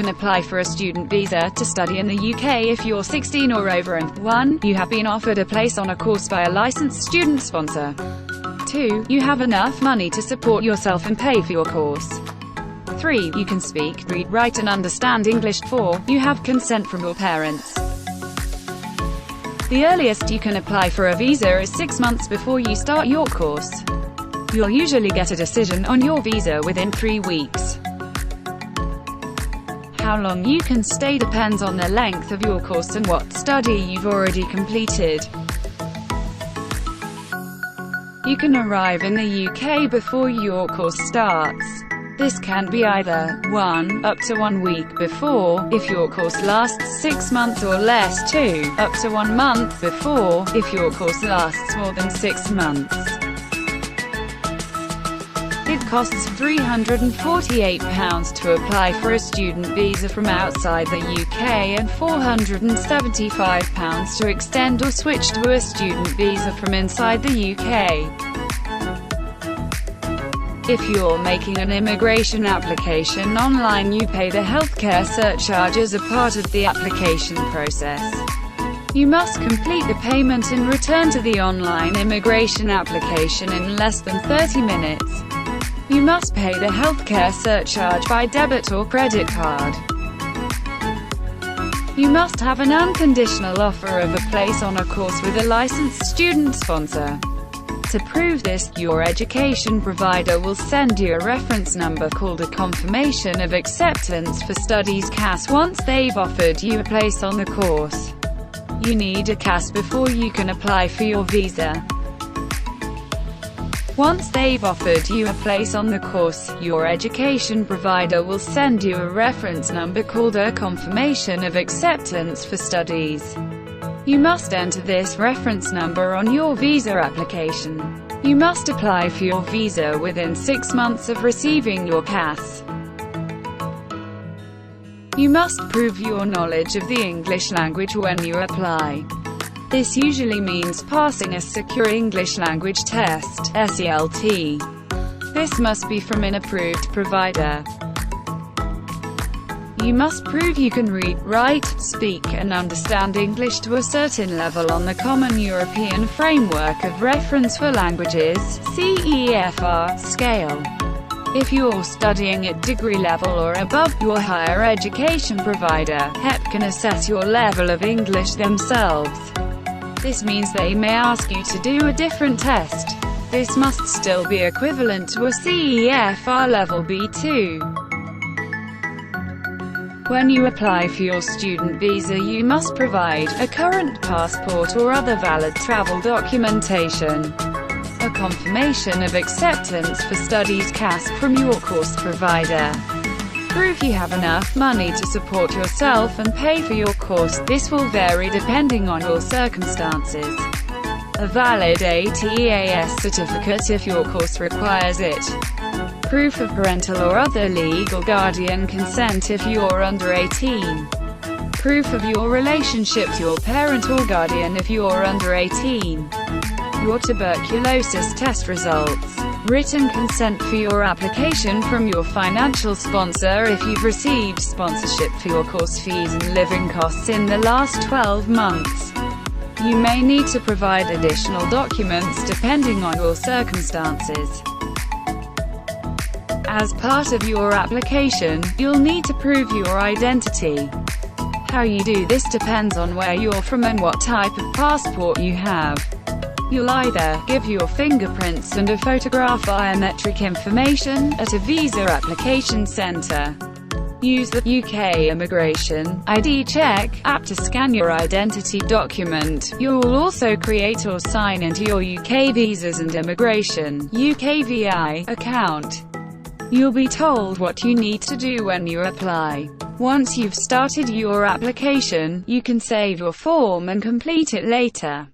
can apply for a student visa to study in the UK if you're 16 or over and 1. You have been offered a place on a course by a licensed student sponsor. 2. You have enough money to support yourself and pay for your course. 3. You can speak, read, write and understand English. 4. You have consent from your parents. The earliest you can apply for a visa is 6 months before you start your course. You'll usually get a decision on your visa within 3 weeks. How long you can stay depends on the length of your course and what study you've already completed. You can arrive in the UK before your course starts. This can be either 1. Up to 1 week before, if your course lasts 6 months or less. 2. Up to 1 month before, if your course lasts more than 6 months. It costs £348 to apply for a student visa from outside the UK and £475 to extend or switch to a student visa from inside the UK. If you're making an immigration application online, you pay the healthcare surcharge as a part of the application process. You must complete the payment and return to the online immigration application in less than 30 minutes. You must pay the healthcare surcharge by debit or credit card. You must have an unconditional offer of a place on a course with a licensed student sponsor. To prove this, your education provider will send you a reference number called a Confirmation of Acceptance for Studies (CAS) once they've offered you a place on the course. You need a CAS before you can apply for your visa. Once they've offered you a place on the course, your education provider will send you a reference number called a Confirmation of Acceptance for Studies. You must enter this reference number on your visa application. You must apply for your visa within 6 months of receiving your CAS. You must prove your knowledge of the English language when you apply. This usually means passing a secure English language test, SELT. This must be from an approved provider. You must prove you can read, write, speak, and understand English to a certain level on the Common European Framework of Reference for Languages (CEFR) scale. If you're studying at degree level or above, your higher education provider, HEP, can assess your level of English themselves. This means they may ask you to do a different test. This must still be equivalent to a CEFR level B2. When you apply for your student visa, you must provide a current passport or other valid travel documentation, a confirmation of acceptance for studies (CAS) from your course provider, proof you have enough money to support yourself and pay for your course. This will vary depending on your circumstances. A valid ATEAS certificate if your course requires it. Proof of parental or other legal guardian consent if you're under 18. Proof of your relationship to your parent or guardian if you're under 18. Your tuberculosis test results. Written consent for your application from your financial sponsor if you've received sponsorship for your course fees and living costs in the last 12 months. You may need to provide additional documents depending on your circumstances. As part of your application, you'll need to prove your identity. How you do this depends on where you're from and what type of passport you have. You'll either give your fingerprints and a photograph biometric information at a visa application center. Use the UK Immigration ID Check app to scan your identity document. You'll also create or sign into your UK Visas and Immigration (UKVI) account. You'll be told what you need to do when you apply. Once you've started your application, you can save your form and complete it later.